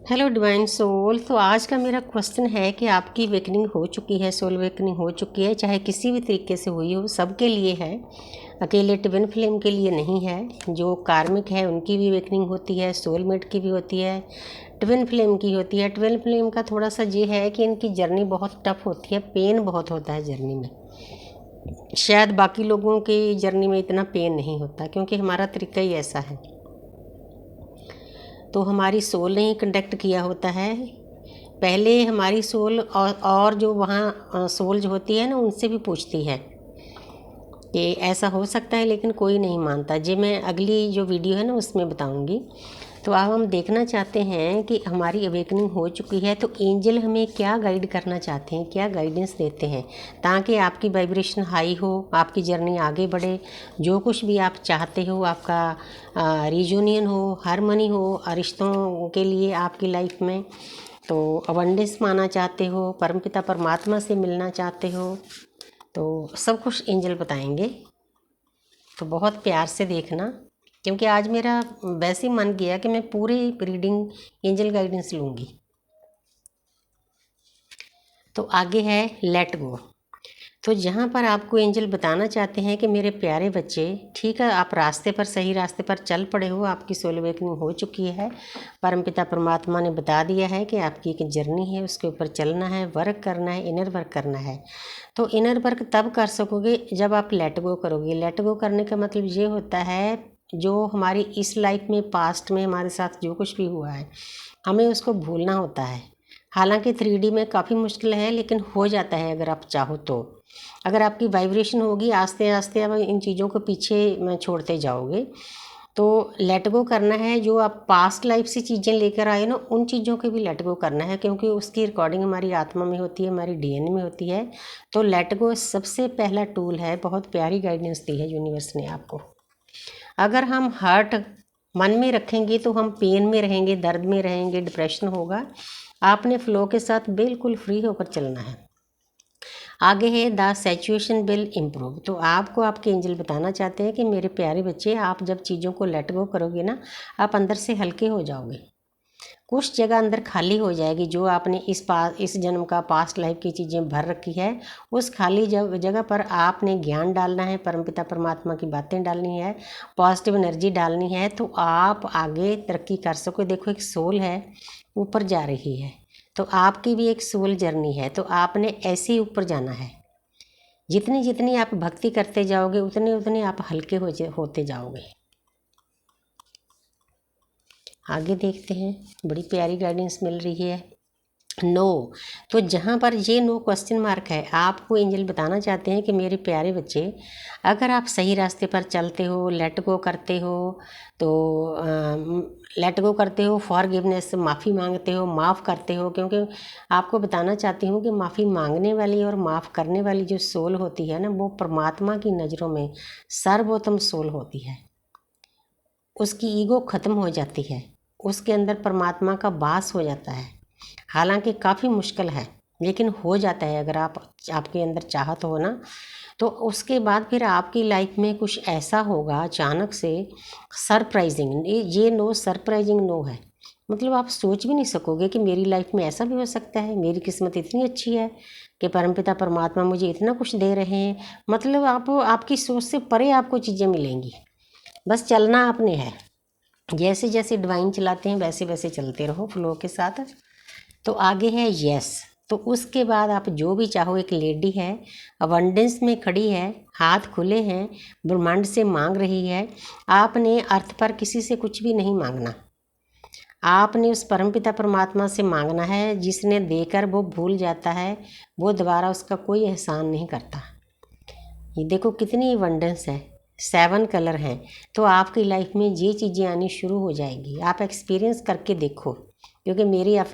Hello divine soul. तो आज का मेरा क्वेश्चन है कि आपकी वेकनिंग हो चुकी है, सोल वेकनिंग हो चुकी है, चाहे किसी भी तरीके से हुई हो, सबके लिए है, अकेले ट्विन फ्लेम के लिए नहीं है। जो कार्मिक है उनकी भी वेकनिंग होती है, सोलमेट की भी होती है, ट्विन फ्लेम की होती है। ट्विन फ्लेम का थोड़ा सा ये है कि इनकी जर्नी बहुत टफ होती है, पेन बहुत होता है जर्नी में। शायद बाकी लोगों की जर्नी में इतना पेन नहीं होता क्योंकि हमारा तरीका ही ऐसा है। तो हमारी सोल ने ही कंडक्ट किया होता है। पहले हमारी सोल और जो वहाँ सोल जो होती है ना, उनसे भी पूछती है कि ऐसा हो सकता है, लेकिन कोई नहीं मानता। जी मैं अगली जो वीडियो है ना उसमें बताऊंगी। तो अब हम देखना चाहते हैं कि हमारी अवेकनिंग हो चुकी है तो एंजल हमें क्या गाइड करना चाहते हैं, क्या गाइडेंस देते हैं, ताकि आपकी वाइब्रेशन हाई हो, आपकी जर्नी आगे बढ़े, जो कुछ भी आप चाहते हो, आपका रियूनियन हो, हारमनी हो, रिश्तों के लिए आपकी लाइफ में, तो अबंडेंस पाना चाहते हो, परमपिता परमात्मा से मिलना चाहते हो, तो सब कुछ एंजल बताएंगे। तो बहुत प्यार से देखना, क्योंकि आज मेरा वैसे ही मन किया कि मैं पूरी रीडिंग एंजल गाइडेंस लूँगी। तो आगे है लेट गो। तो जहाँ पर आपको एंजल बताना चाहते हैं कि मेरे प्यारे बच्चे, ठीक है, आप रास्ते पर, सही रास्ते पर चल पड़े हो, आपकी सोल अवेकनिंग हो चुकी है। परमपिता परमात्मा ने बता दिया है कि आपकी एक जर्नी है, उसके ऊपर चलना है, वर्क करना है, इनर वर्क करना है। तो इनर वर्क तब कर सकोगे जब आप लेट गो करोगे। लेट गो करने का मतलब ये होता है, जो हमारी इस लाइफ में, पास्ट में हमारे साथ जो कुछ भी हुआ है, हमें उसको भूलना होता है। हालांकि 3D में काफ़ी मुश्किल है, लेकिन हो जाता है अगर आप चाहो तो। अगर आपकी वाइब्रेशन होगी, आस्ते आस्ते आप इन चीज़ों को पीछे छोड़ते जाओगे। तो लेट गो करना है। जो आप पास्ट लाइफ से चीज़ें लेकर आए ना, उन चीज़ों के भी लेट गो करना है, क्योंकि उसकी रिकॉर्डिंग हमारी आत्मा में होती है, हमारी DNA में होती है। तो लेट गो सबसे पहला टूल है। बहुत प्यारी गाइडेंस दी है यूनिवर्स ने आपको। अगर हम हर्ट मन में रखेंगे तो हम पेन में रहेंगे, दर्द में रहेंगे, डिप्रेशन होगा। आपने फ्लो के साथ बिल्कुल फ्री होकर चलना है। आगे है द सिचुएशन विल इम्प्रूव। तो आपको आपके एंजल बताना चाहते हैं कि मेरे प्यारे बच्चे, आप जब चीज़ों को लेट गो करोगे ना, आप अंदर से हल्के हो जाओगे। कुछ जगह अंदर खाली हो जाएगी, जो आपने इस जन्म का, पास्ट लाइफ की चीज़ें भर रखी है। उस खाली जगह पर आपने ज्ञान डालना है, परमपिता परमात्मा की बातें डालनी है, पॉजिटिव एनर्जी डालनी है, तो आप आगे तरक्की कर सको। देखो, एक सोल है ऊपर जा रही है, तो आपकी भी एक सोल जर्नी है, तो आपने ऐसे ही ऊपर जाना है। जितनी जितनी आप भक्ति करते जाओगे, उतने उतने आप हल्के होते जाओगे। आगे देखते हैं, बड़ी प्यारी गाइडेंस मिल रही है। नो। तो जहाँ पर ये नो क्वेश्चन मार्क है, आपको एंजल बताना चाहते हैं कि मेरे प्यारे बच्चे, अगर आप सही रास्ते पर चलते हो, लेट गो करते हो, तो लेट गो करते हो, फॉरगिवनेस, माफ़ी मांगते हो, माफ़ करते हो, क्योंकि आपको बताना चाहती हूँ कि माफ़ी मांगने वाली और माफ़ करने वाली जो सोल होती है ना, वो परमात्मा की नज़रों में सर्वोत्तम सोल होती है। उसकी ईगो ख़त्म हो जाती है, उसके अंदर परमात्मा का वास हो जाता है। हालांकि काफ़ी मुश्किल है, लेकिन हो जाता है अगर आपके अंदर चाहत हो ना। तो उसके बाद फिर आपकी लाइफ में कुछ ऐसा होगा अचानक से, सरप्राइजिंग। ये नो सरप्राइजिंग नो है। मतलब आप सोच भी नहीं सकोगे कि मेरी लाइफ में ऐसा भी हो सकता है। मेरी किस्मत इतनी अच्छी है कि परमपिता परमात्मा मुझे इतना कुछ दे रहे हैं। मतलब आपकी सोच से परे आपको चीज़ें मिलेंगी। बस चलना आपने है। जैसे जैसे डिवाइन चलाते हैं, वैसे वैसे चलते रहो फ्लो के साथ। तो आगे है यस। तो उसके बाद आप जो भी चाहो, एक लेडी है, अबंडेंस में खड़ी है, हाथ खुले हैं, ब्रह्मांड से मांग रही है। आपने अर्थ पर किसी से कुछ भी नहीं मांगना, आपने उस परमपिता परमात्मा से मांगना है। जिसने देकर वो भूल जाता है, वो दोबारा उसका कोई एहसान नहीं करता। ये देखो कितनी अबंडेंस है, 7 कलर हैं। तो आपकी लाइफ में ये चीज़ें आनी शुरू हो जाएगी। आप एक्सपीरियंस करके देखो, क्योंकि मेरी अपनी